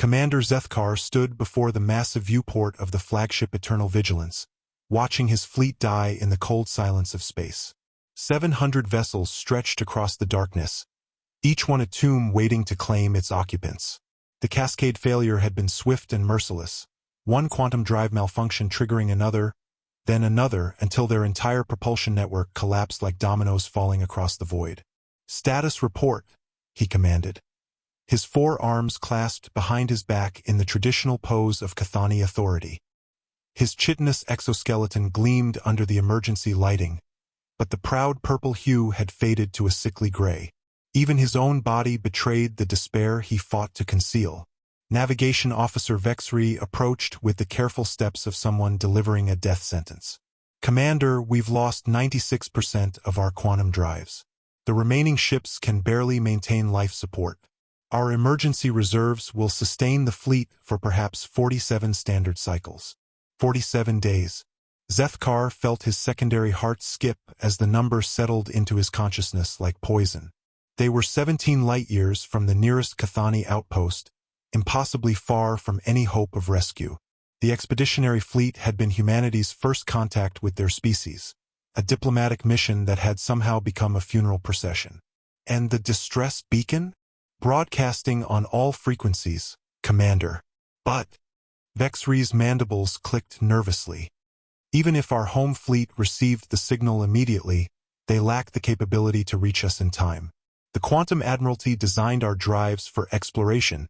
Commander Zethkar stood before the massive viewport of the flagship Eternal Vigilance, watching his fleet die in the cold silence of space. 700 vessels stretched across the darkness, each one a tomb waiting to claim its occupants. The cascade failure had been swift and merciless, one quantum drive malfunction triggering another, then another, until their entire propulsion network collapsed like dominoes falling across the void. "Status report," he commanded. His forearms clasped behind his back in the traditional pose of Cathani authority. His chitinous exoskeleton gleamed under the emergency lighting, but the proud purple hue had faded to a sickly gray. Even his own body betrayed the despair he fought to conceal. Navigation Officer Vexri approached with the careful steps of someone delivering a death sentence. "Commander, we've lost 96% of our quantum drives. The remaining ships can barely maintain life support. Our emergency reserves will sustain the fleet for perhaps 47 standard cycles. 47 days. Zethkar felt his secondary heart skip as the number settled into his consciousness like poison. They were 17 light-years from the nearest Cathani outpost, impossibly far from any hope of rescue. The expeditionary fleet had been humanity's first contact with their species, a diplomatic mission that had somehow become a funeral procession. And the distress beacon? Broadcasting on all frequencies, Commander. But Vexri's mandibles clicked nervously. Even if our home fleet received the signal immediately, they lack the capability to reach us in time. The Quantum Admiralty designed our drives for exploration,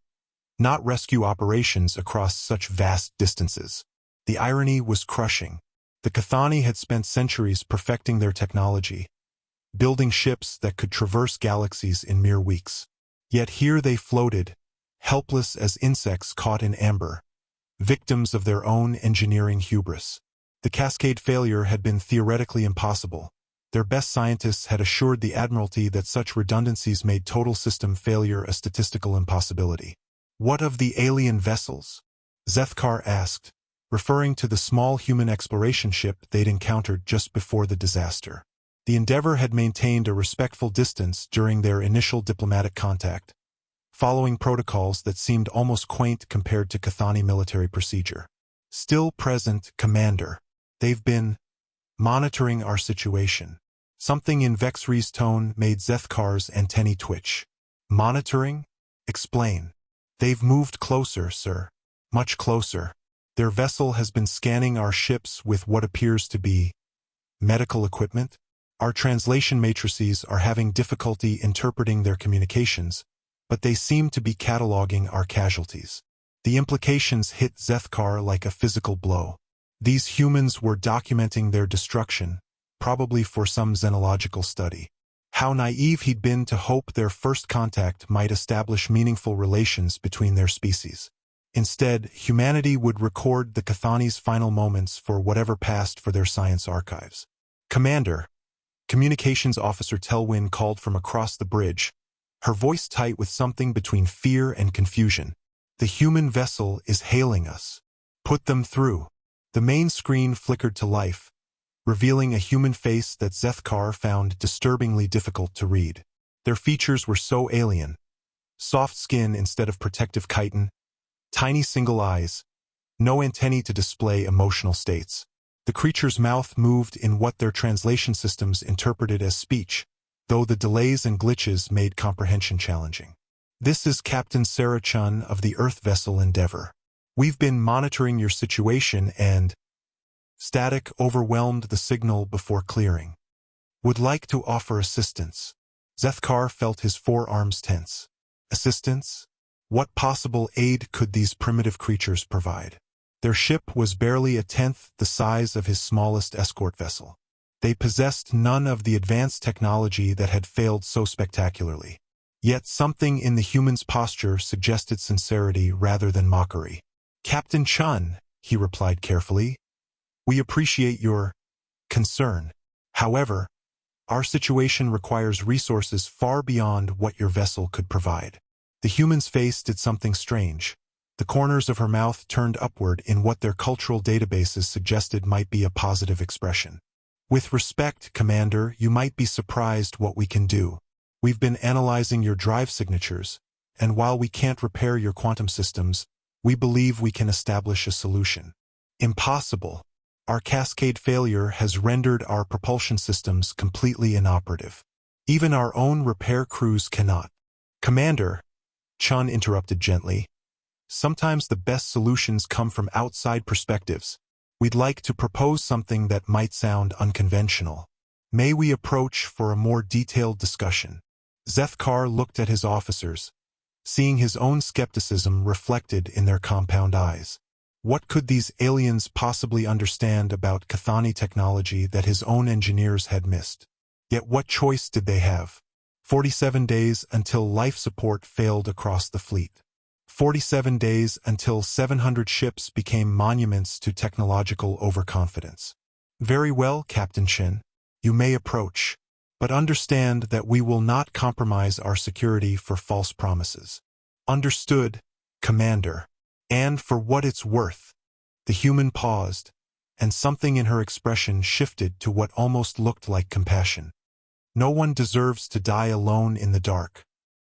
not rescue operations across such vast distances. The irony was crushing. The Cathani had spent centuries perfecting their technology, building ships that could traverse galaxies in mere weeks. Yet here they floated, helpless as insects caught in amber, victims of their own engineering hubris. The cascade failure had been theoretically impossible. Their best scientists had assured the Admiralty that such redundancies made total system failure a statistical impossibility. "What of the alien vessels?" Zethkar asked, referring to the small human exploration ship they'd encountered just before the disaster. The Endeavour had maintained a respectful distance during their initial diplomatic contact, following protocols that seemed almost quaint compared to Cathani military procedure. "Still present, Commander. They've been monitoring our situation." Something in Vexri's tone made Zethkar's antennae twitch. "Monitoring? Explain." "They've moved closer, sir. Much closer. Their vessel has been scanning our ships with what appears to be medical equipment. Our translation matrices are having difficulty interpreting their communications, but they seem to be cataloging our casualties." The implications hit Zethkar like a physical blow. These humans were documenting their destruction, probably for some xenological study. How naive he'd been to hope their first contact might establish meaningful relations between their species. Instead, humanity would record the Cathani's final moments for whatever passed for their science archives. "Commander," Communications Officer Telwyn called from across the bridge, her voice tight with something between fear and confusion. "The human vessel is hailing us. Put them through." The main screen flickered to life, revealing a human face that Zethkar found disturbingly difficult to read. Their features were so alien. Soft skin instead of protective chitin, tiny single eyes, no antennae to display emotional states. The creature's mouth moved in what their translation systems interpreted as speech, though the delays and glitches made comprehension challenging. "This is Captain Sarah Chun of the Earth vessel Endeavour. We've been monitoring your situation and..." Static overwhelmed the signal before clearing. "Would like to offer assistance." Zethkar felt his forearms tense. Assistance? What possible aid could these primitive creatures provide? Their ship was barely a tenth the size of his smallest escort vessel. They possessed none of the advanced technology that had failed so spectacularly. Yet something in the human's posture suggested sincerity rather than mockery. "Captain Chun," he replied carefully, "we appreciate your concern. However, our situation requires resources far beyond what your vessel could provide." The human's face did something strange. The corners of her mouth turned upward in what their cultural databases suggested might be a positive expression. "With respect, Commander, you might be surprised what we can do. We've been analyzing your drive signatures, And while we can't repair your quantum systems, we believe we can establish a solution. Impossible. Our cascade failure has rendered our propulsion systems completely inoperative. Even our own repair crews cannot. Commander, Chun interrupted gently, sometimes the best solutions come from outside perspectives. We'd like to propose something that might sound unconventional. May we approach for a more detailed discussion? Zethkar looked at his officers, seeing his own skepticism reflected in their compound eyes. What could these aliens possibly understand about Cathani technology that his own engineers had missed? Yet what choice did they have? 47 days until life support failed across the fleet. 47 days until 700 ships became monuments to technological overconfidence. Very well, Captain Shin. You may approach, but understand that we will not compromise our security for false promises. Understood, Commander. And for what it's worth. The human paused, and something in her expression shifted to what almost looked like compassion. No one deserves to die alone in the dark.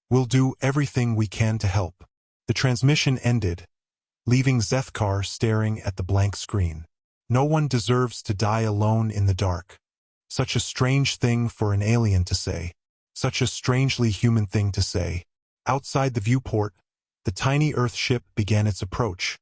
We'll do everything we can to help. The transmission ended, leaving Zethkar staring at the blank screen. No one deserves to die alone in the dark. Such a strange thing for an alien to say. Such a strangely human thing to say. Outside the viewport, the tiny Earth ship began its approach,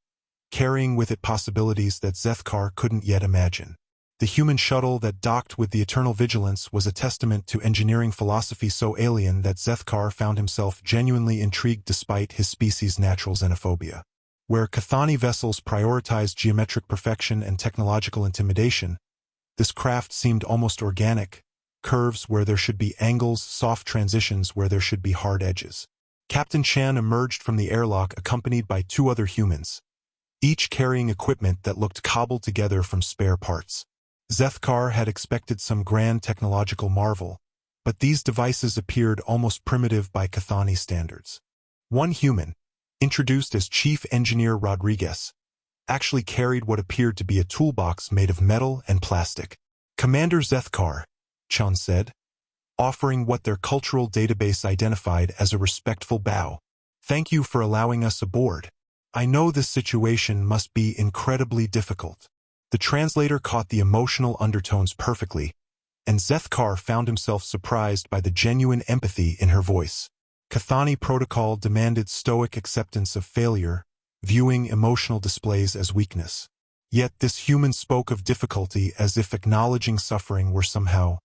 carrying with it possibilities that Zethkar couldn't yet imagine. The human shuttle that docked with the Eternal Vigilance was a testament to engineering philosophy so alien that Zethkar found himself genuinely intrigued despite his species' natural xenophobia. Where Cathani vessels prioritized geometric perfection and technological intimidation, this craft seemed almost organic, curves where there should be angles, soft transitions where there should be hard edges. Captain Chan emerged from the airlock accompanied by 2 other humans, each carrying equipment that looked cobbled together from spare parts. Zethkar had expected some grand technological marvel, but these devices appeared almost primitive by Cathani standards. One human, introduced as Chief Engineer Rodriguez, actually carried what appeared to be a toolbox made of metal and plastic. Commander Zethkar, Chun said, offering what their cultural database identified as a respectful bow. Thank you for allowing us aboard. I know this situation must be incredibly difficult. The translator caught the emotional undertones perfectly, and Zethkar found himself surprised by the genuine empathy in her voice. Cathani protocol demanded stoic acceptance of failure, viewing emotional displays as weakness. Yet this human spoke of difficulty as if acknowledging suffering were somehow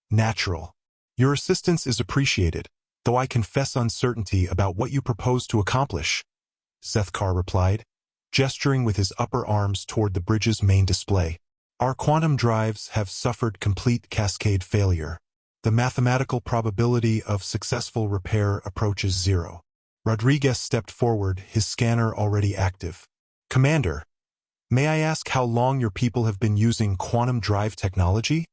natural. Your assistance is appreciated, though I confess uncertainty about what you propose to accomplish, Zethkar replied, gesturing with his upper arms toward the bridge's main display. Our quantum drives have suffered complete cascade failure. The mathematical probability of successful repair approaches 0. Rodriguez stepped forward, his scanner already active. Commander, may I ask how long your people have been using quantum drive technology?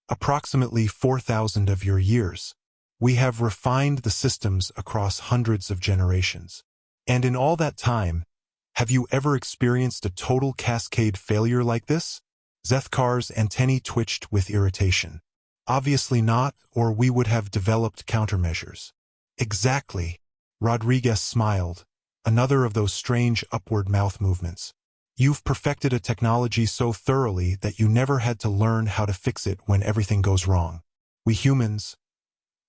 Approximately 4,000 of your years. We have refined the systems across hundreds of generations. And in all that time, have you ever experienced a total cascade failure like this? Zethkar's antennae twitched with irritation. Obviously not, or we would have developed countermeasures. Exactly. Rodriguez smiled, another of those strange upward mouth movements. You've perfected a technology so thoroughly that you never had to learn how to fix it when everything goes wrong. We humans,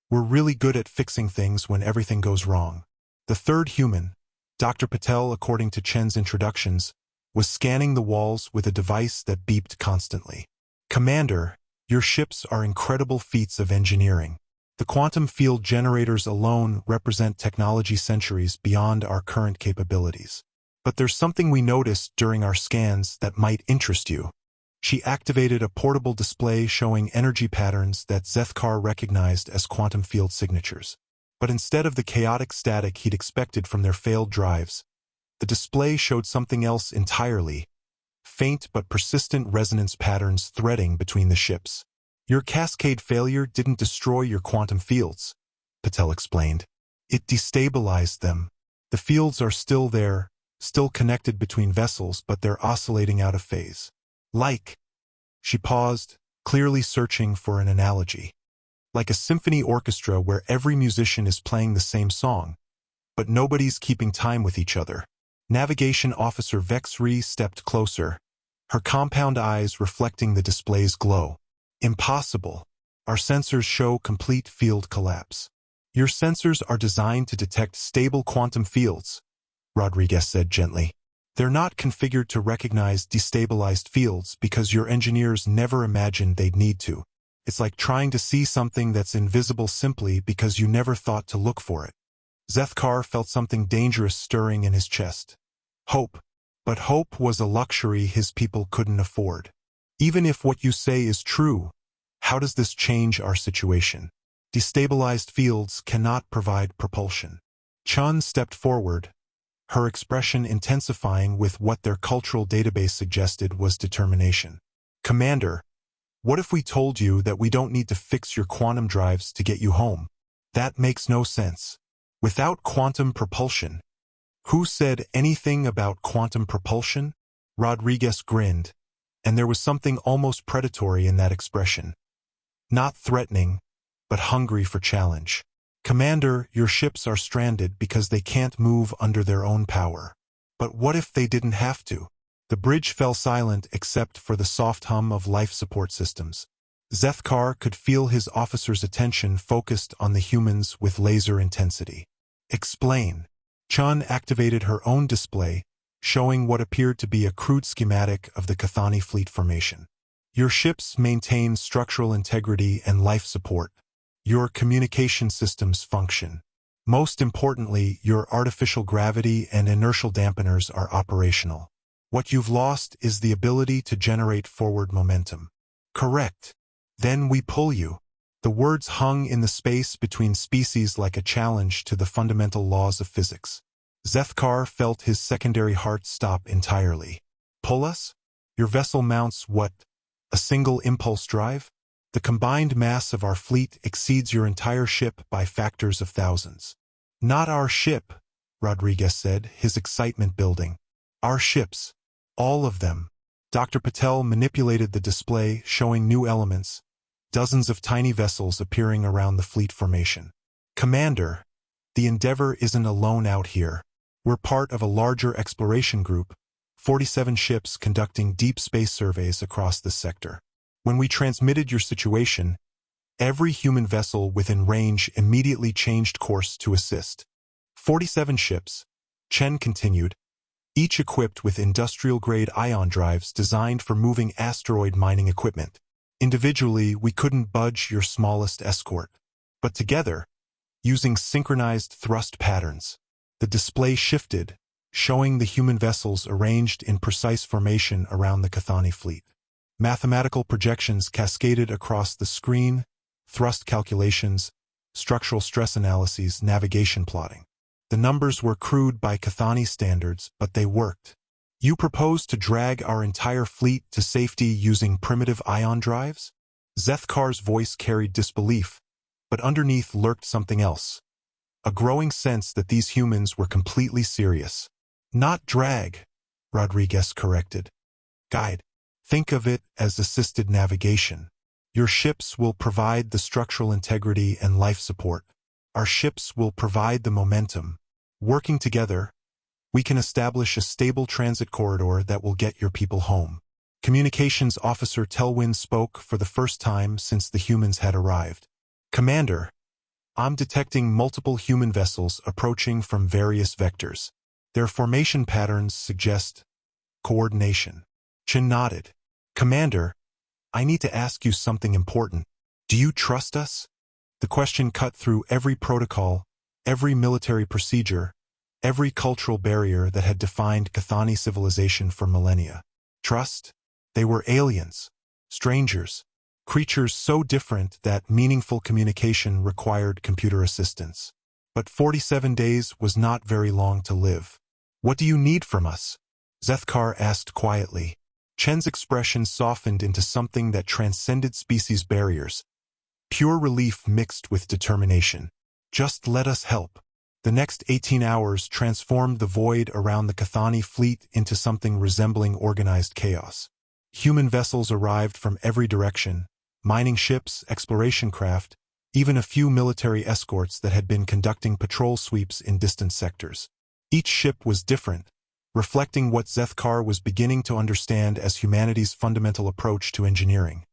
we're really good at fixing things when everything goes wrong. The third human, Dr. Patel, according to Chen's introductions, was scanning the walls with a device that beeped constantly. Commander, your ships are incredible feats of engineering. The quantum field generators alone represent technology centuries beyond our current capabilities. But there's something we noticed during our scans that might interest you. She activated a portable display showing energy patterns that Zethkar recognized as quantum field signatures. But instead of the chaotic static he'd expected from their failed drives, the display showed something else entirely, faint but persistent resonance patterns threading between the ships. Your cascade failure didn't destroy your quantum fields, Patel explained. It destabilized them. The fields are still there, still connected between vessels, but they're oscillating out of phase. Like, she paused, clearly searching for an analogy. Like a symphony orchestra where every musician is playing the same song, but nobody's keeping time with each other. Navigation Officer Vexri stepped closer, her compound eyes reflecting the display's glow. Impossible. Our sensors show complete field collapse. Your sensors are designed to detect stable quantum fields, Rodriguez said gently. They're not configured to recognize destabilized fields because your engineers never imagined they'd need to. It's like trying to see something that's invisible simply because you never thought to look for it. Zethkar felt something dangerous stirring in his chest. Hope. But hope was a luxury his people couldn't afford. Even if what you say is true, how does this change our situation? Destabilized fields cannot provide propulsion. Chun stepped forward, her expression intensifying with what their cultural database suggested was determination. Commander, what if we told you that we don't need to fix your quantum drives to get you home? That makes no sense. Without quantum propulsion. Who said anything about quantum propulsion? Rodriguez grinned, and there was something almost predatory in that expression. Not threatening, but hungry for challenge. Commander, your ships are stranded because they can't move under their own power. But what if they didn't have to? The bridge fell silent except for the soft hum of life support systems. Zethkar could feel his officer's attention focused on the humans with laser intensity. Explain. Chun activated her own display, showing what appeared to be a crude schematic of the Cathani fleet formation. Your ships maintain structural integrity and life support. Your communication systems function. Most importantly, your artificial gravity and inertial dampeners are operational. What you've lost is the ability to generate forward momentum. Correct. Then we pull you. The words hung in the space between species like a challenge to the fundamental laws of physics. Zethkar felt his secondary heart stop entirely. Pull us? Your vessel mounts what? A single impulse drive? The combined mass of our fleet exceeds your entire ship by factors of thousands. Not our ship, Rodriguez said, his excitement building. Our ships. All of them. Dr. Patel manipulated the display, showing new elements, dozens of tiny vessels appearing around the fleet formation. Commander, the Endeavor isn't alone out here. We're part of a larger exploration group, 47 ships conducting deep space surveys across this sector. When we transmitted your situation, every human vessel within range immediately changed course to assist. 47 ships, Chen continued, each equipped with industrial-grade ion drives designed for moving asteroid mining equipment. Individually, we couldn't budge your smallest escort. But together, using synchronized thrust patterns, the display shifted, showing the human vessels arranged in precise formation around the Cathani fleet. Mathematical projections cascaded across the screen, thrust calculations, structural stress analyses, navigation plotting. The numbers were crude by Cathani standards, but they worked. You propose to drag our entire fleet to safety using primitive ion drives? Zethkar's voice carried disbelief, but underneath lurked something else. A growing sense that these humans were completely serious. Not drag, Rodriguez corrected. Guide. Think of it as assisted navigation. Your ships will provide the structural integrity and life support. Our ships will provide the momentum. Working together, we can establish a stable transit corridor that will get your people home. Communications Officer Telwyn spoke for the first time since the humans had arrived. Commander, I'm detecting multiple human vessels approaching from various vectors. Their formation patterns suggest coordination. Chen nodded. Commander, I need to ask you something important. Do you trust us? The question cut through every protocol, every military procedure, every cultural barrier that had defined Cathani civilization for millennia. Trust? They were aliens, strangers, creatures so different that meaningful communication required computer assistance. But 47 days was not very long to live. What do you need from us? Zethkar asked quietly. Chen's expression softened into something that transcended species barriers. Pure relief mixed with determination. Just let us help. The next 18 hours transformed the void around the Cathani fleet into something resembling organized chaos. Human vessels arrived from every direction, mining ships, exploration craft, even a few military escorts that had been conducting patrol sweeps in distant sectors. Each ship was different, reflecting what Zethkar was beginning to understand as humanity's fundamental approach to engineering: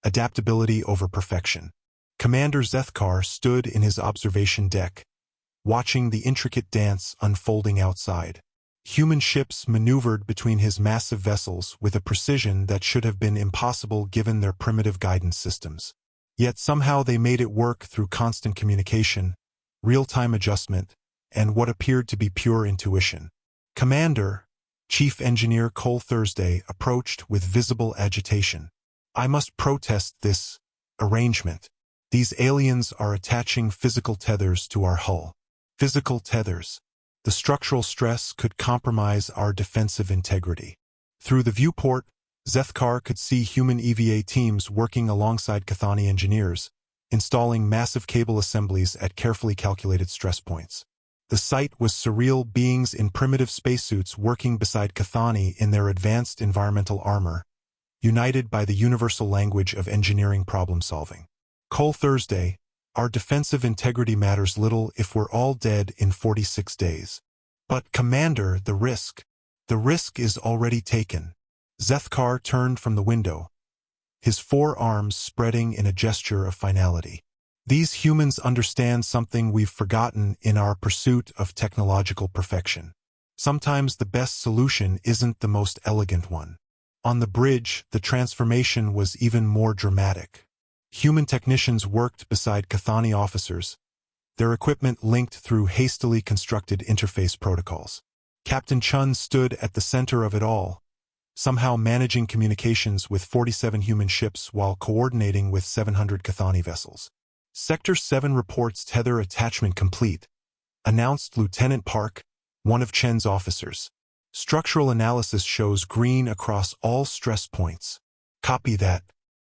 adaptability over perfection. Commander Zethkar stood in his observation deck, watching the intricate dance unfolding outside. Human ships maneuvered between his massive vessels with a precision that should have been impossible given their primitive guidance systems. Yet somehow they made it work through constant communication, real-time adjustment, and what appeared to be pure intuition. Commander, Chief Engineer Cole Thursday approached with visible agitation. "I must protest this arrangement. These aliens are attaching physical tethers to our hull." Physical tethers. The structural stress could compromise our defensive integrity. Through the viewport, Zethkar could see human EVA teams working alongside Cathani engineers, installing massive cable assemblies at carefully calculated stress points. The sight was surreal: beings in primitive spacesuits working beside Cathani in their advanced environmental armor, united by the universal language of engineering problem-solving. Cole Thursday, our defensive integrity matters little if we're all dead in 46 days. But, Commander, the risk is already taken. Zethkar turned from the window, his forearms spreading in a gesture of finality. These humans understand something we've forgotten in our pursuit of technological perfection. Sometimes the best solution isn't the most elegant one. On the bridge, the transformation was even more dramatic. Human technicians worked beside Cathani officers, their equipment linked through hastily constructed interface protocols. Captain Chun stood at the center of it all, somehow managing communications with 47 human ships while coordinating with 700 Cathani vessels. "Sector 7 reports tether attachment complete," announced Lieutenant Park, one of Chen's officers. "Structural analysis shows green across all stress points." "Copy that."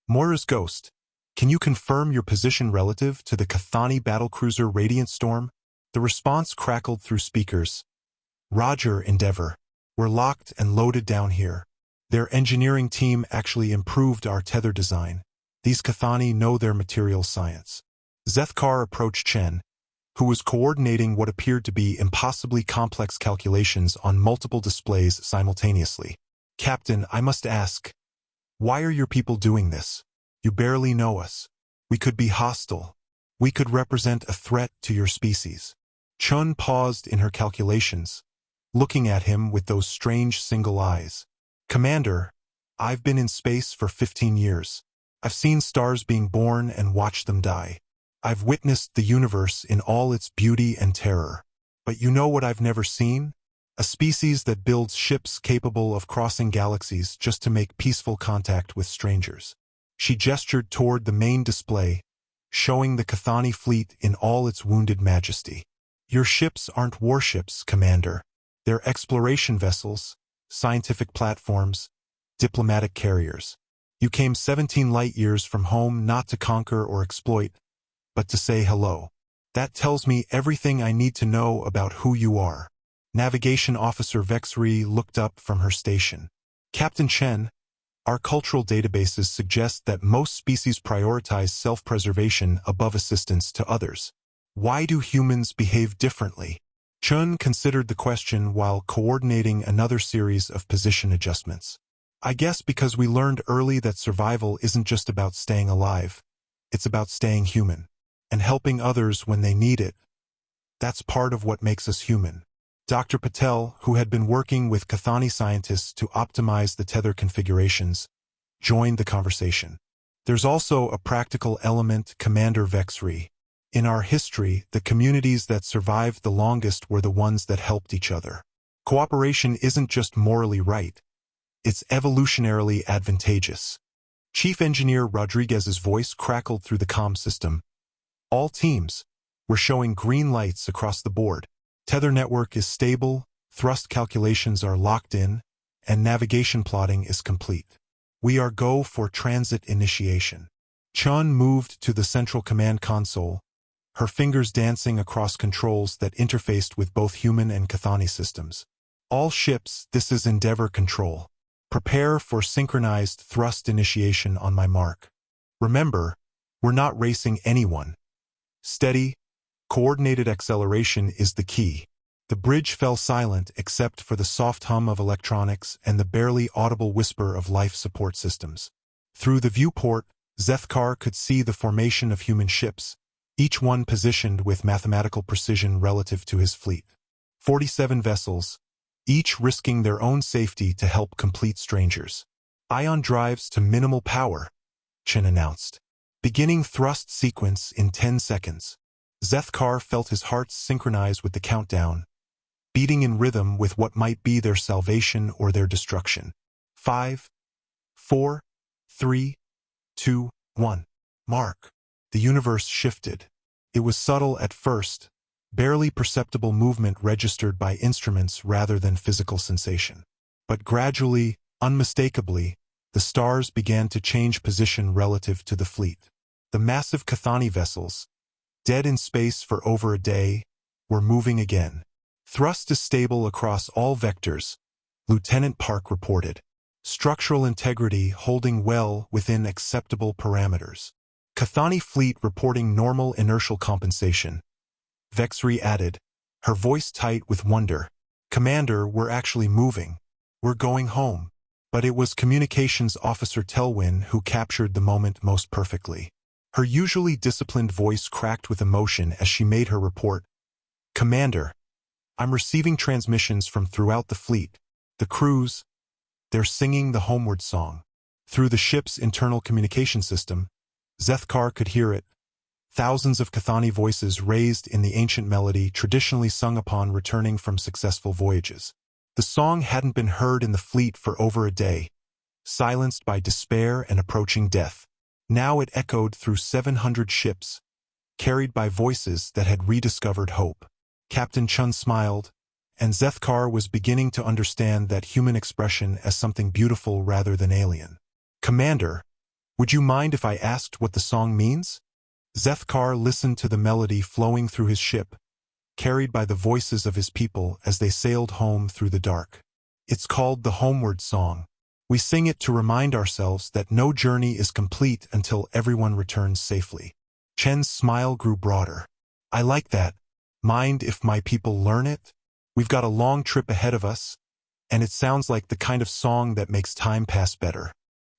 "Moira's Ghost, can you confirm your position relative to the Cathani battlecruiser Radiant Storm?" The response crackled through speakers. "Roger, Endeavor. We're locked and loaded down here. Their engineering team actually improved our tether design. These Cathani know their material science." Zethkar approached Chen, who was coordinating what appeared to be impossibly complex calculations on multiple displays simultaneously. "Captain, I must ask, why are your people doing this? You barely know us. We could be hostile. We could represent a threat to your species." Chun paused in her calculations, looking at him with those strange single eyes. "Commander, I've been in space for 15 years. I've seen stars being born and watched them die. I've witnessed the universe in all its beauty and terror. But you know what I've never seen? A species that builds ships capable of crossing galaxies just to make peaceful contact with strangers." She gestured toward the main display, showing the Cathani fleet in all its wounded majesty. "Your ships aren't warships, Commander. They're exploration vessels, scientific platforms, diplomatic carriers. You came 17 light-years from home not to conquer or exploit, but to say hello. That tells me everything I need to know about who you are." Navigation Officer Vexri looked up from her station. "Captain Chen, our cultural databases suggest that most species prioritize self-preservation above assistance to others. Why do humans behave differently?" Chun considered the question while coordinating another series of position adjustments. "I guess because we learned early that survival isn't just about staying alive. It's about staying human and helping others when they need it. That's part of what makes us human." Dr. Patel, who had been working with Cathani scientists to optimize the tether configurations, joined the conversation. "There's also a practical element, Commander Vexri. In our history, the communities that survived the longest were the ones that helped each other. Cooperation isn't just morally right, it's evolutionarily advantageous." Chief Engineer Rodriguez's voice crackled through the comm system. "All teams, we're showing green lights across the board. Tether network is stable, thrust calculations are locked in, and navigation plotting is complete. We are go for transit initiation." Chun moved to the central command console, her fingers dancing across controls that interfaced with both human and Cathani systems. "All ships, this is Endeavor Control. Prepare for synchronized thrust initiation on my mark. Remember, we're not racing anyone, Steady, coordinated acceleration is the key. The bridge fell silent except for the soft hum of electronics and the barely audible whisper of life support systems. Through the viewport, Zethkar could see the formation of human ships, each one positioned with mathematical precision relative to his fleet. 47 vessels, each risking their own safety to help complete strangers. Ion drives to minimal power, Chen announced. Beginning thrust sequence in 10 seconds. Zethkar felt his heart synchronize with the countdown, beating in rhythm with what might be their salvation or their destruction. 5, 4, 3, 2, 1. Mark. The universe shifted. It was subtle at first, barely perceptible movement registered by instruments rather than physical sensation. But gradually, unmistakably, the stars began to change position relative to the fleet. The massive Cathani vessels, dead in space for over a day, were moving again. Thrust is stable across all vectors, Lieutenant Park reported. Structural integrity holding well within acceptable parameters. Cathani fleet reporting normal inertial compensation. Vexri added, her voice tight with wonder. Commander, we're actually moving. We're going home. But it was Communications Officer Telwyn who captured the moment most perfectly. Her usually disciplined voice cracked with emotion as she made her report. Commander, I'm receiving transmissions from throughout the fleet. The crews, they're singing the homeward song. Through the ship's internal communication system, Zethkar could hear it. Thousands of Cathani voices raised in the ancient melody traditionally sung upon returning from successful voyages. The song hadn't been heard in the fleet for over a day, silenced by despair and approaching death. Now it echoed through 700 ships, carried by voices that had rediscovered hope. Captain Chun smiled, and Zethkar was beginning to understand that human expression as something beautiful rather than alien. Commander, would you mind if I asked what the song means? Zethkar listened to the melody flowing through his ship, carried by the voices of his people as they sailed home through the dark. It's called the Homeward Song. We sing it to remind ourselves that no journey is complete until everyone returns safely. Chen's smile grew broader. I like that. Mind if my people learn it? We've got a long trip ahead of us, and it sounds like the kind of song that makes time pass better.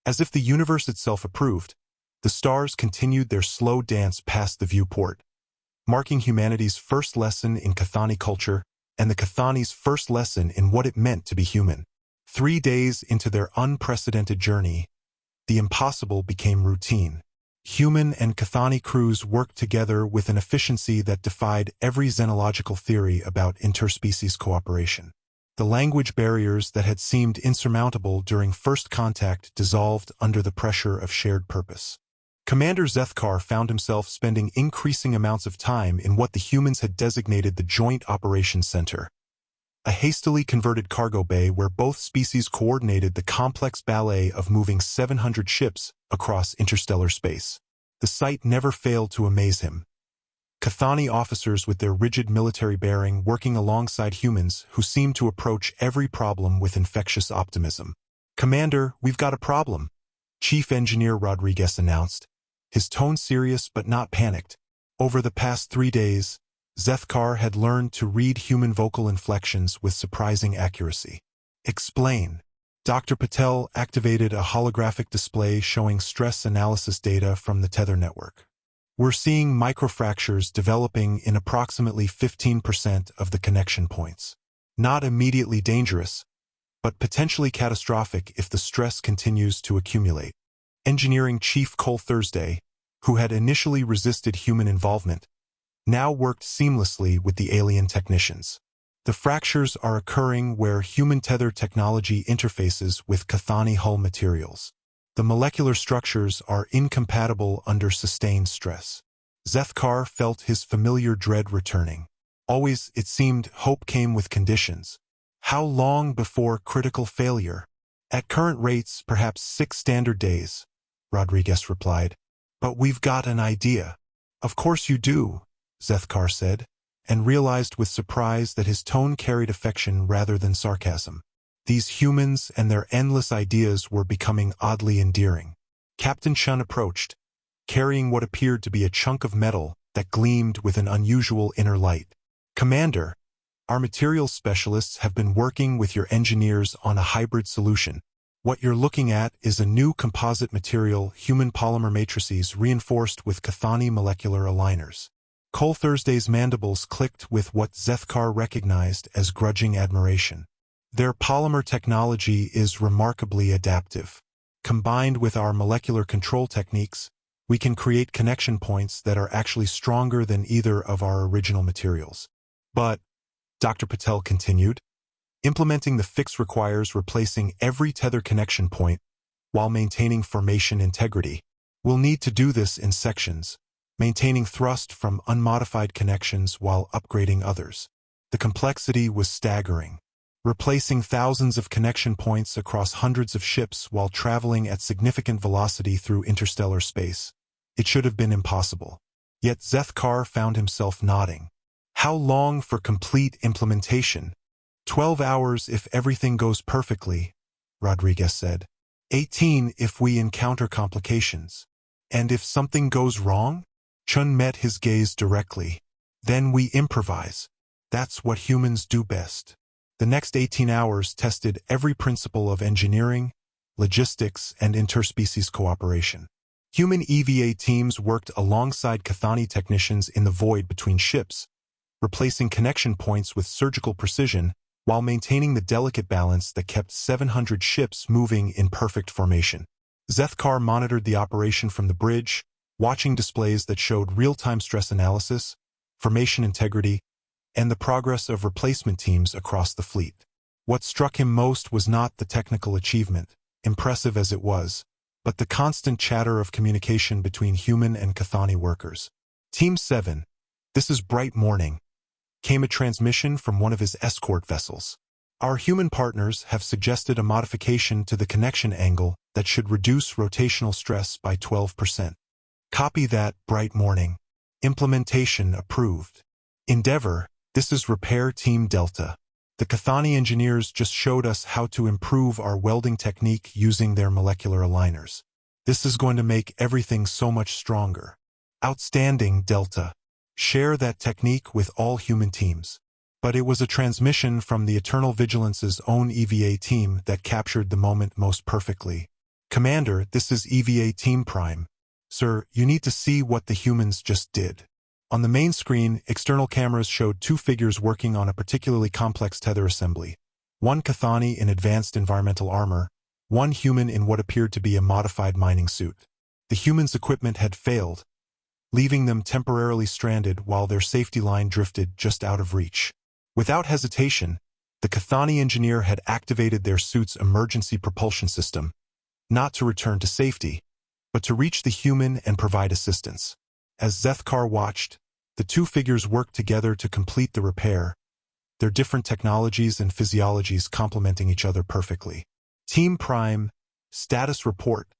As if the universe itself approved, the stars continued their slow dance past the viewport, marking humanity's first lesson in Cathani culture and the Cathani's first lesson in what it meant to be human. 3 days into their unprecedented journey, the impossible became routine. Human and Cathani crews worked together with an efficiency that defied every xenological theory about interspecies cooperation. The language barriers that had seemed insurmountable during first contact dissolved under the pressure of shared purpose. Commander Zethkar found himself spending increasing amounts of time in what the humans had designated the Joint Operations Center, a hastily converted cargo bay where both species coordinated the complex ballet of moving 700 ships across interstellar space. The sight never failed to amaze him. Cathani officers with their rigid military bearing working alongside humans who seemed to approach every problem with infectious optimism. Commander, we've got a problem, Chief Engineer Rodriguez announced, his tone serious but not panicked. Over the past 3 days, Zethkar had learned to read human vocal inflections with surprising accuracy. Explain. Dr. Patel activated a holographic display showing stress analysis data from the tether network. We're seeing microfractures developing in approximately 15% of the connection points. Not immediately dangerous, but potentially catastrophic if the stress continues to accumulate. Engineering Chief Cole Thursday, who had initially resisted human involvement, now worked seamlessly with the alien technicians. The fractures are occurring where human tether technology interfaces with Cathani hull materials. The molecular structures are incompatible under sustained stress. Zethkar felt his familiar dread returning. Always, it seemed, hope came with conditions. How long before critical failure? At current rates, perhaps 6 standard days, Rodriguez replied. But we've got an idea. Of course you do, Zethkar said, and realized with surprise that his tone carried affection rather than sarcasm. These humans and their endless ideas were becoming oddly endearing. Captain Chun approached, carrying what appeared to be a chunk of metal that gleamed with an unusual inner light. "Commander, our materials specialists have been working with your engineers on a hybrid solution. What you're looking at is a new composite material, human polymer matrices reinforced with Cathani molecular aligners." Cole Thursday's mandibles clicked with what Zethkar recognized as grudging admiration. "Their polymer technology is remarkably adaptive. Combined with our molecular control techniques, we can create connection points that are actually stronger than either of our original materials." "But," Dr. Patel continued, "implementing the fix requires replacing every tether connection point while maintaining formation integrity. We'll need to do this in sections, maintaining thrust from unmodified connections while upgrading others." The complexity was staggering. Replacing thousands of connection points across hundreds of ships while traveling at significant velocity through interstellar space. It should have been impossible. Yet Zethkar found himself nodding. "How long for complete implementation?" 12 hours if everything goes perfectly," Rodriguez said. 18 if we encounter complications." "And if something goes wrong?" Chun met his gaze directly. "Then we improvise. That's what humans do best." The next 18 hours tested every principle of engineering, logistics, and interspecies cooperation. Human EVA teams worked alongside Cathani technicians in the void between ships, replacing connection points with surgical precision while maintaining the delicate balance that kept 700 ships moving in perfect formation. Zethkar monitored the operation from the bridge, watching displays that showed real-time stress analysis, formation integrity, and the progress of replacement teams across the fleet. What struck him most was not the technical achievement, impressive as it was, but the constant chatter of communication between human and Cathani workers. "Team 7, this is bright morning," came a transmission from one of his escort vessels. "Our human partners have suggested a modification to the connection angle that should reduce rotational stress by 12%. Copy that, bright morning. Implementation approved. Endeavor, this is Repair Team Delta. The Cathani engineers just showed us how to improve our welding technique using their molecular aligners. This is going to make everything so much stronger. Outstanding, Delta. Share that technique with all human teams." But it was a transmission from the Eternal Vigilance's own EVA team that captured the moment most perfectly. "Commander, this is EVA Team Prime. Sir, you need to see what the humans just did." On the main screen, external cameras showed two figures working on a particularly complex tether assembly. One Cathani in advanced environmental armor, one human in what appeared to be a modified mining suit. The humans' equipment had failed, leaving them temporarily stranded while their safety line drifted just out of reach. Without hesitation, the Cathani engineer had activated their suit's emergency propulsion system, not to return to safety, but to reach the human and provide assistance. As Zethkar watched, the two figures worked together to complete the repair, their different technologies and physiologies complementing each other perfectly. "Team Prime, status report,"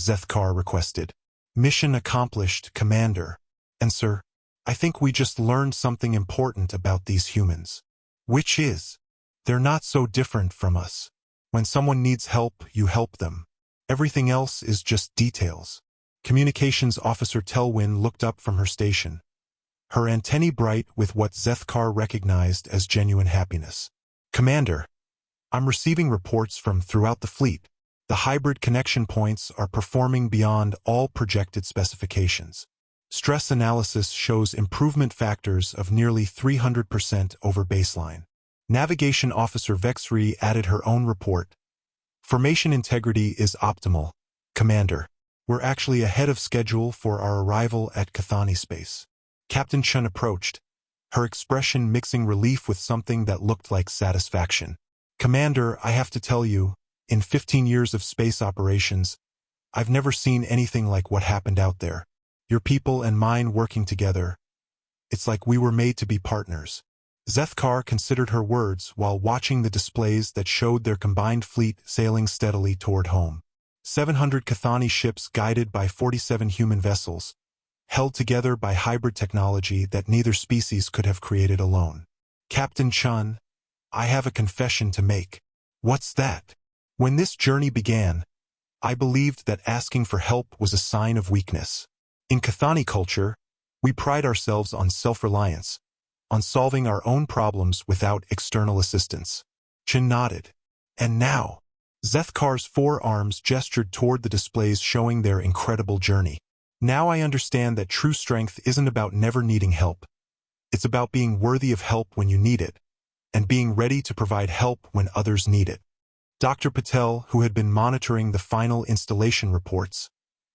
Zethkar requested. "Mission accomplished, Commander. And sir, I think we just learned something important about these humans. Which is, they're not so different from us. When someone needs help, you help them. Everything else is just details." Communications Officer Telwyn looked up from her station, her antennae bright with what Zethkar recognized as genuine happiness. "Commander, I'm receiving reports from throughout the fleet. The hybrid connection points are performing beyond all projected specifications. Stress analysis shows improvement factors of nearly 300% over baseline." Navigation Officer Vexri added her own report. "Formation integrity is optimal, Commander. We're actually ahead of schedule for our arrival at Cathani space." Captain Chun approached, her expression mixing relief with something that looked like satisfaction. "Commander, I have to tell you, in 15 years of space operations, I've never seen anything like what happened out there. Your people and mine working together. It's like we were made to be partners." Zethkar considered her words while watching the displays that showed their combined fleet sailing steadily toward home. 700 Cathani ships guided by 47 human vessels, held together by hybrid technology that neither species could have created alone. "Captain Chun, I have a confession to make." "What's that?" "When this journey began, I believed that asking for help was a sign of weakness. In Cathani culture, We pride ourselves on self-reliance, on solving our own problems without external assistance. Chin nodded. And now, Zethkar's four arms gestured toward the displays showing their incredible journey. Now I understand that true strength isn't about never needing help. It's about being worthy of help when you need it, and being ready to provide help when others need it. Dr. Patel, who had been monitoring the final installation reports,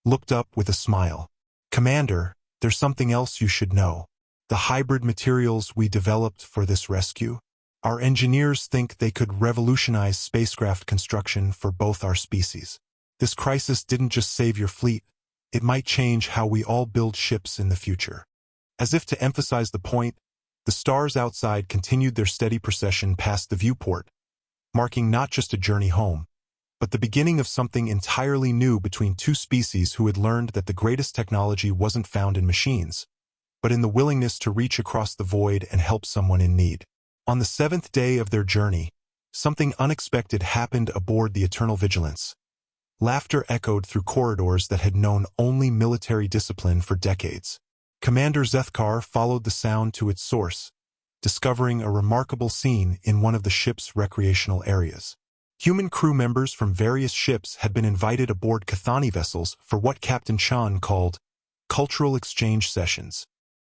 looked up with a smile. Commander, there's something else you should know. The hybrid materials we developed for this rescue, our engineers think they could revolutionize spacecraft construction for both our species. This crisis didn't just save your fleet, it might change how we all build ships in the future. As if to emphasize the point, the stars outside continued their steady procession past the viewport, marking not just a journey home, but the beginning of something entirely new between two species who had learned that the greatest technology wasn't found in machines, but in the willingness to reach across the void and help someone in need. On the seventh day of their journey, something unexpected happened aboard the Eternal Vigilance. Laughter echoed through corridors that had known only military discipline for decades. Commander Zethkar followed the sound to its source, discovering a remarkable scene in one of the ship's recreational areas. Human crew members from various ships had been invited aboard Cathani vessels for what Captain Chan called cultural exchange sessions.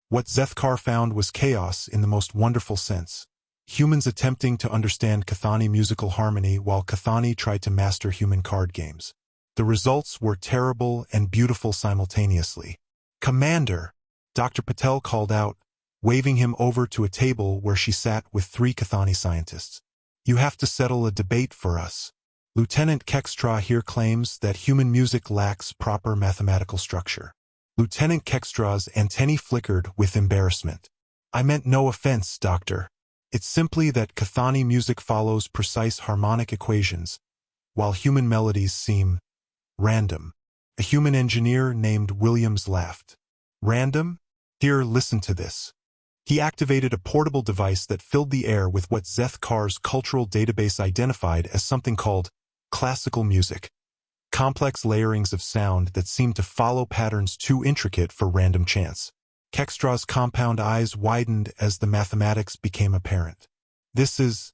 What Zethkar found was chaos in the most wonderful sense. Humans attempting to understand Cathani musical harmony while Cathani tried to master human card games. The results were terrible and beautiful simultaneously. Commander, Dr. Patel called out, waving him over to a table where she sat with three Cathani scientists. You have to settle a debate for us. Lieutenant Kekstra here claims that human music lacks proper mathematical structure. Lieutenant Kekstra's antennae flickered with embarrassment. I meant no offense, Doctor. It's simply that Cathani music follows precise harmonic equations, while human melodies seem random. A human engineer named Williams laughed. Random? Here, listen to this. He activated a portable device that filled the air with what Zethkar's cultural database identified as something called classical music. Complex layerings of sound that seemed to follow patterns too intricate for random chance. Kekstra's compound eyes widened as the mathematics became apparent. This is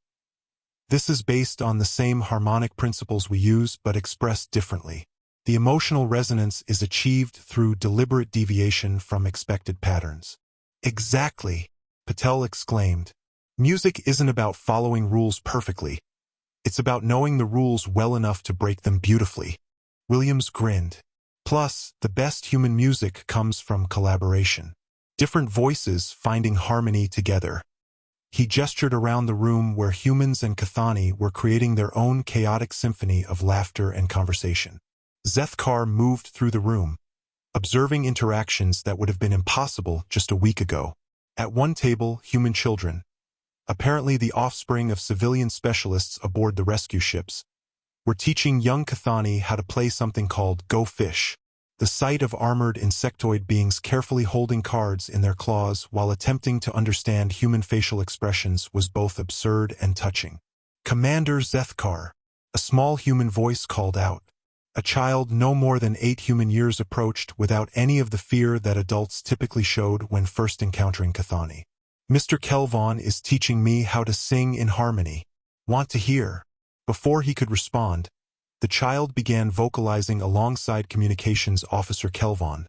based on the same harmonic principles we use but expressed differently. The emotional resonance is achieved through deliberate deviation from expected patterns. Exactly, Patel exclaimed. Music isn't about following rules perfectly. It's about knowing the rules well enough to break them beautifully. Williams grinned. Plus, the best human music comes from collaboration. Different voices finding harmony together. He gestured around the room where humans and Cathani were creating their own chaotic symphony of laughter and conversation. Zethkar moved through the room, observing interactions that would have been impossible just a week ago. At one table, human children, apparently the offspring of civilian specialists aboard the rescue ships, were teaching young Cathani how to play something called Go Fish. The sight of armored insectoid beings carefully holding cards in their claws while attempting to understand human facial expressions was both absurd and touching. Commander Zethkar, a small human voice called out. A child no more than 8 human years approached without any of the fear that adults typically showed when first encountering Cathani. Mr. Kelvon is teaching me how to sing in harmony. Want to hear? Before he could respond, the child began vocalizing alongside Communications Officer Kelvon,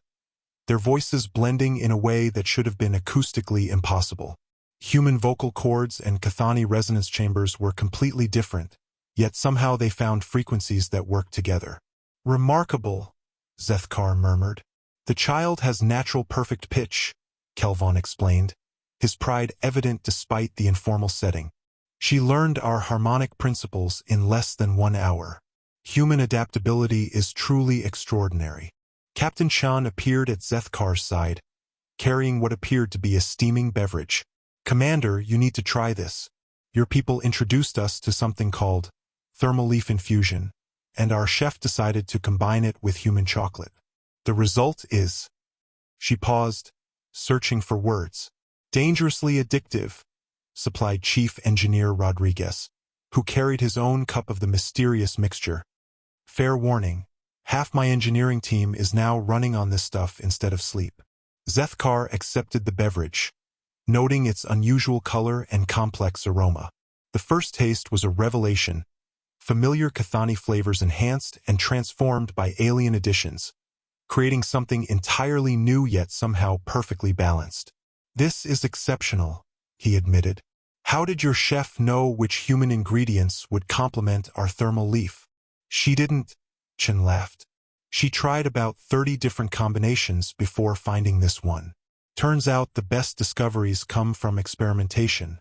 their voices blending in a way that should have been acoustically impossible. Human vocal cords and Cathani resonance chambers were completely different, yet somehow they found frequencies that worked together. Remarkable, Zethkar murmured. The child has natural perfect pitch, Kelvon explained, his pride evident despite the informal setting. She learned our harmonic principles in less than 1 hour. Human adaptability is truly extraordinary. Captain Chan appeared at Zethkar's side, carrying what appeared to be a steaming beverage. Commander, you need to try this. Your people introduced us to something called thermal leaf infusion, and our chef decided to combine it with human chocolate. The result is... She paused, searching for words. Dangerously addictive, supplied Chief Engineer Rodriguez, who carried his own cup of the mysterious mixture. Fair warning, half my engineering team is now running on this stuff instead of sleep. Zethkar accepted the beverage, noting its unusual color and complex aroma. The first taste was a revelation, familiar Cathani flavors enhanced and transformed by alien additions, creating something entirely new yet somehow perfectly balanced. "This is exceptional," he admitted. "How did your chef know which human ingredients would complement our thermal leaf?" "She didn't," Chen laughed. "She tried about 30 different combinations before finding this one. Turns out the best discoveries come from experimentation,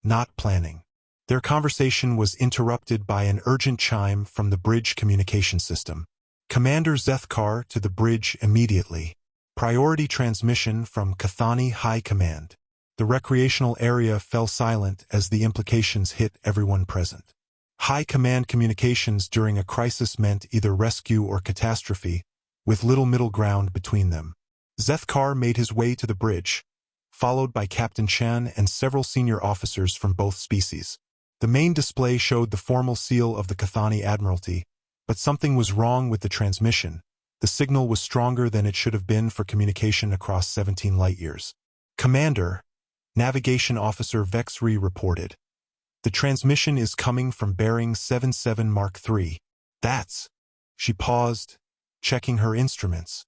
not planning." Their conversation was interrupted by an urgent chime from the bridge communication system. "Commander Zethkar to the bridge immediately. Priority transmission from Cathani High Command." The recreational area fell silent as the implications hit everyone present. High Command communications during a crisis meant either rescue or catastrophe, with little middle ground between them. Zethkar made his way to the bridge, followed by Captain Chen and several senior officers from both species. The main display showed the formal seal of the Cathani Admiralty, but something was wrong with the transmission. The signal was stronger than it should have been for communication across 17 light-years. "Commander," Navigation Officer Vexri reported, "the transmission is coming from bearing 77 Mark III. That's..." She paused, checking her instruments.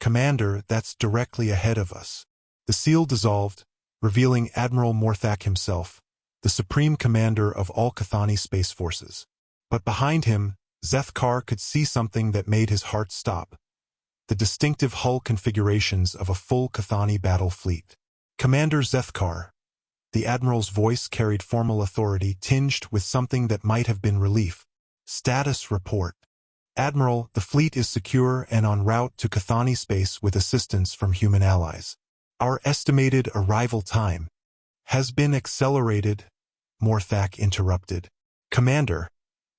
"Commander, that's directly ahead of us." The seal dissolved, revealing Admiral Morthak himself, the supreme commander of all Cathani space forces. But behind him, Zethkar could see something that made his heart stop: the distinctive hull configurations of a full Cathani battle fleet. "Commander Zethkar," the Admiral's voice carried formal authority tinged with something that might have been relief. "Status report. Admiral, the fleet is secure and en route to Cathani space with assistance from human allies. Our estimated arrival time has been accelerated," Morthak interrupted. "Commander,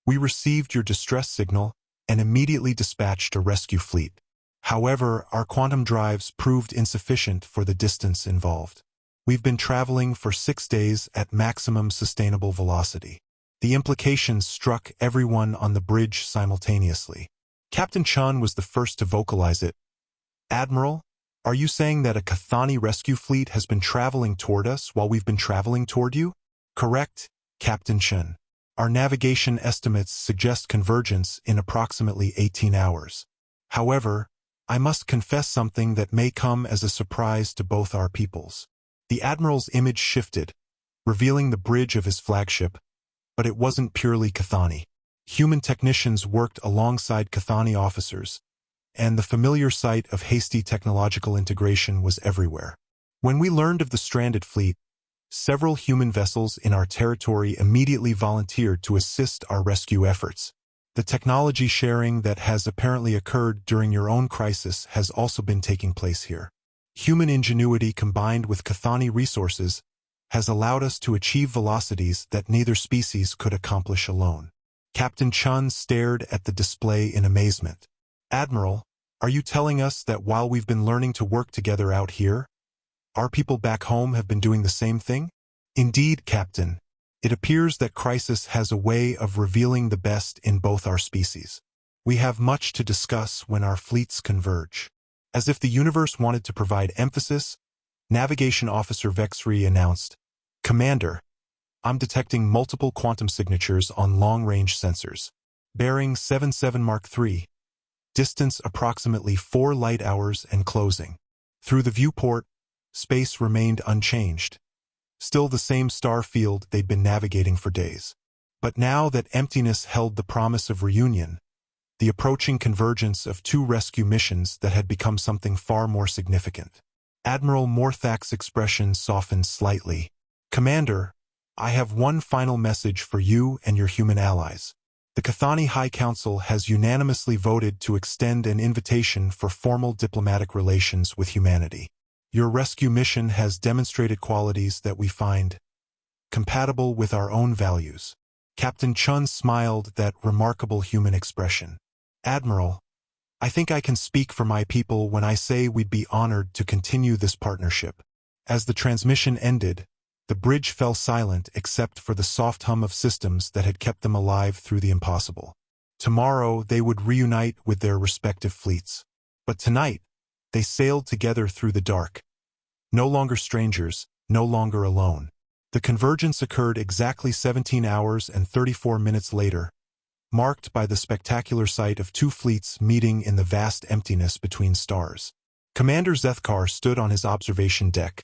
we received your distress signal and immediately dispatched a rescue fleet. However, our quantum drives proved insufficient for the distance involved. We've been traveling for 6 days at maximum sustainable velocity." The implications struck everyone on the bridge simultaneously. Captain Chun was the first to vocalize it. "Admiral, are you saying that a Cathani rescue fleet has been traveling toward us while we've been traveling toward you?" "Correct, Captain Chen. Our navigation estimates suggest convergence in approximately 18 hours. However, I must confess something that may come as a surprise to both our peoples." The Admiral's image shifted, revealing the bridge of his flagship, but it wasn't purely Cathani. Human technicians worked alongside Cathani officers, and the familiar sight of hasty technological integration was everywhere. When we learned of the stranded fleet, several human vessels in our territory immediately volunteered to assist our rescue efforts. The technology sharing that has apparently occurred during your own crisis has also been taking place here. Human ingenuity combined with Cathani resources has allowed us to achieve velocities that neither species could accomplish alone. Captain Chun stared at the display in amazement. "Admiral, are you telling us that while we've been learning to work together out here, our people back home have been doing the same thing?" "Indeed, Captain. It appears that crisis has a way of revealing the best in both our species. We have much to discuss when our fleets converge." As if the universe wanted to provide emphasis, Navigation Officer Vexri announced, "Commander, I'm detecting multiple quantum signatures on long-range sensors. Bearing 77 Mark III. Distance approximately 4 light hours and closing." Through the viewport, space remained unchanged. Still the same star field they'd been navigating for days. But now that emptiness held the promise of reunion, the approaching convergence of 2 rescue missions that had become something far more significant. Admiral Morthak's expression softened slightly. "Commander, I have one final message for you and your human allies. The Cathani High Council has unanimously voted to extend an invitation for formal diplomatic relations with humanity. Your rescue mission has demonstrated qualities that we find compatible with our own values." Captain Chun smiled that remarkable human expression. "Admiral, I think I can speak for my people when I say we'd be honored to continue this partnership." As the transmission ended, the bridge fell silent except for the soft hum of systems that had kept them alive through the impossible. Tomorrow they would reunite with their respective fleets. But tonight, They sailed together through the dark. No longer strangers, no longer alone. The convergence occurred exactly 17 hours and 34 minutes later, marked by the spectacular sight of two fleets meeting in the vast emptiness between stars. Commander Zethkar stood on his observation deck,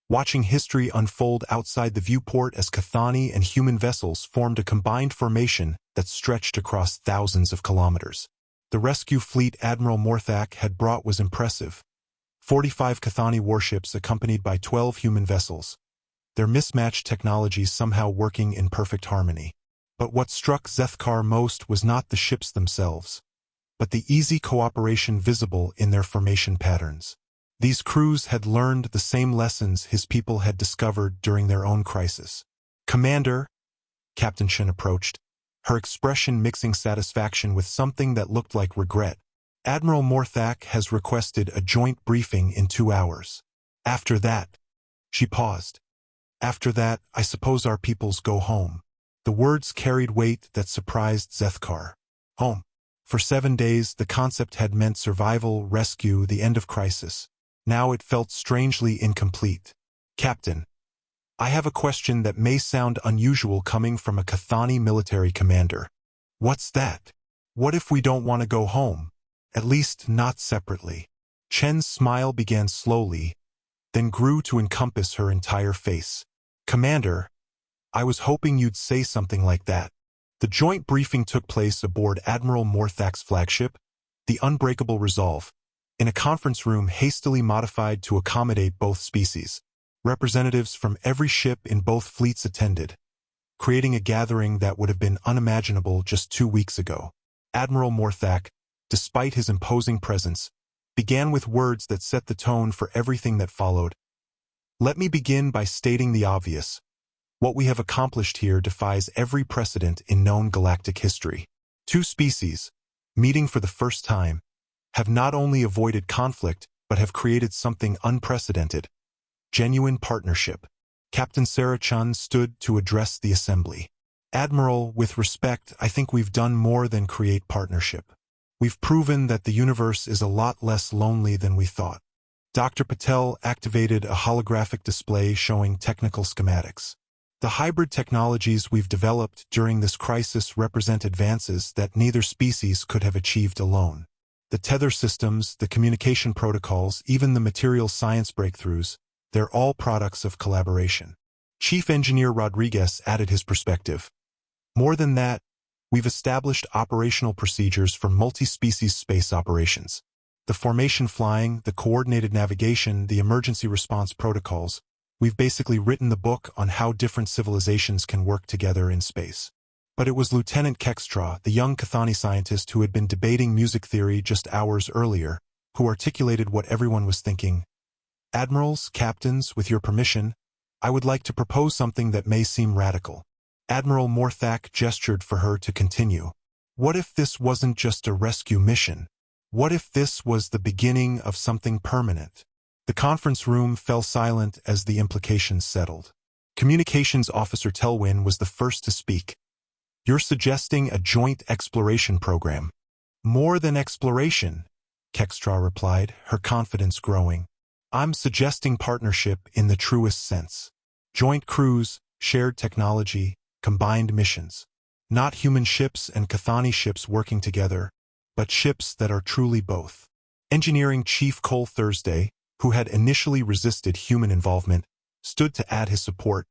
watching history unfold outside the viewport as Cathani and human vessels formed a combined formation that stretched across thousands of kilometers. The rescue fleet Admiral Morthak had brought was impressive. 45 Cathani warships accompanied by 12 human vessels, their mismatched technologies somehow working in perfect harmony. But what struck Zethkar most was not the ships themselves, but the easy cooperation visible in their formation patterns. These crews had learned the same lessons his people had discovered during their own crisis. "Commander," Captain Shin approached, her expression mixing satisfaction with something that looked like regret. "Admiral Morthak has requested a joint briefing in 2 hours. After that," she paused. "After that, I suppose our peoples go home." The words carried weight that surprised Zethkar. Home. For 7 days, the concept had meant survival, rescue, the end of crisis. Now it felt strangely incomplete. "Captain, I have a question that may sound unusual coming from a Cathani military commander." "What's that?" "What if we don't want to go home? At least not separately." Chen's smile began slowly, then grew to encompass her entire face. "Commander, I was hoping you'd say something like that." The joint briefing took place aboard Admiral Morthak's flagship, the Unbreakable Resolve, in a conference room hastily modified to accommodate both species. Representatives from every ship in both fleets attended, creating a gathering that would have been unimaginable just 2 weeks ago. Admiral Morthak, despite his imposing presence, began with words that set the tone for everything that followed. "Let me begin by stating the obvious. What we have accomplished here defies every precedent in known galactic history. Two species, meeting for the first time, have not only avoided conflict but have created something unprecedented. Genuine partnership." Captain Sarah Chun stood to address the assembly. "Admiral, with respect, I think we've done more than create partnership. We've proven that the universe is a lot less lonely than we thought." Dr. Patel activated a holographic display showing technical schematics. "The hybrid technologies we've developed during this crisis represent advances that neither species could have achieved alone. The tether systems, the communication protocols, even the material science breakthroughs, they're all products of collaboration." Chief Engineer Rodriguez added his perspective. "More than that, we've established operational procedures for multi-species space operations. The formation flying, the coordinated navigation, the emergency response protocols. We've basically written the book on how different civilizations can work together in space." But it was Lieutenant Kextra, the young Cathani scientist who had been debating music theory just hours earlier, who articulated what everyone was thinking. "Admirals, captains, with your permission, I would like to propose something that may seem radical." Admiral Morthak gestured for her to continue. "What if this wasn't just a rescue mission? What if this was the beginning of something permanent?" The conference room fell silent as the implications settled. Communications Officer Telwyn was the first to speak. "You're suggesting a joint exploration program." "More than exploration," Kextra replied, her confidence growing. "I'm suggesting partnership in the truest sense. Joint crews, shared technology, combined missions. Not human ships and Cathani ships working together, but ships that are truly both." Engineering Chief Cole Thursday, who had initially resisted human involvement, stood to add his support.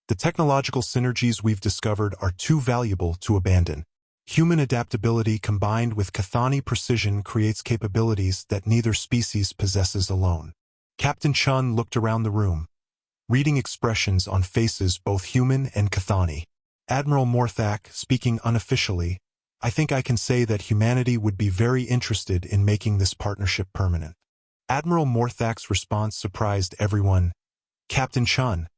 "The technological synergies we've discovered are too valuable to abandon. Human adaptability combined with Cathani precision creates capabilities that neither species possesses alone." Captain Chun looked around the room, reading expressions on faces both human and Cathani. "Admiral Morthak, speaking unofficially, I think I can say that humanity would be very interested in making this partnership permanent." Admiral Morthak's response surprised everyone. "Captain Chun,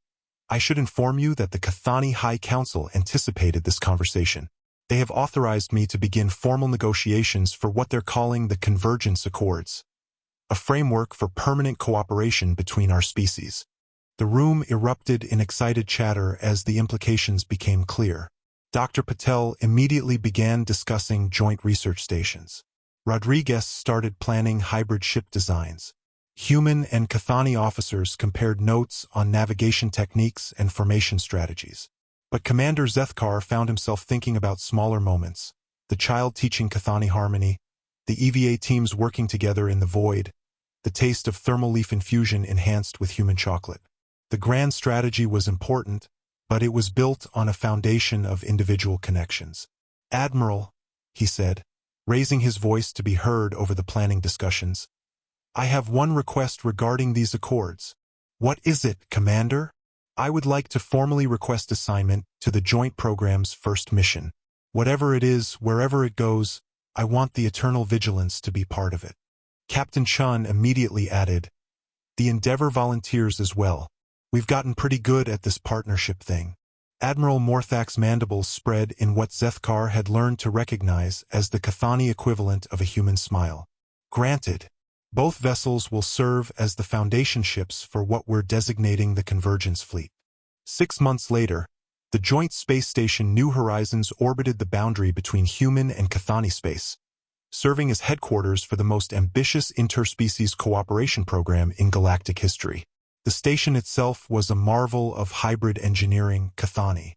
I should inform you that the Cathani High Council anticipated this conversation. They have authorized me to begin formal negotiations for what they're calling the Convergence Accords, a framework for permanent cooperation between our species." The room erupted in excited chatter as the implications became clear. Dr. Patel immediately began discussing joint research stations. Rodriguez started planning hybrid ship designs. Human and Cathani officers compared notes on navigation techniques and formation strategies. But Commander Zethkar found himself thinking about smaller moments: the child teaching Cathani harmony, the EVA teams working together in the void, the taste of thermal leaf infusion enhanced with human chocolate. The grand strategy was important, but it was built on a foundation of individual connections. "Admiral," he said, raising his voice to be heard over the planning discussions, "I have one request regarding these accords." "What is it, Commander?" "I would like to formally request assignment to the joint program's first mission. Whatever it is, wherever it goes, I want the Eternal Vigilance to be part of it." Captain Chun immediately added, "The Endeavor volunteers as well. We've gotten pretty good at this partnership thing." Admiral Morthak's mandibles spread in what Zethkar had learned to recognize as the Cathani equivalent of a human smile. "Granted. Both vessels will serve as the foundation ships for what we're designating the Convergence Fleet." 6 months later, the joint space station New Horizons orbited the boundary between human and Cathani space, serving as headquarters for the most ambitious interspecies cooperation program in galactic history. The station itself was a marvel of hybrid engineering, Cathani.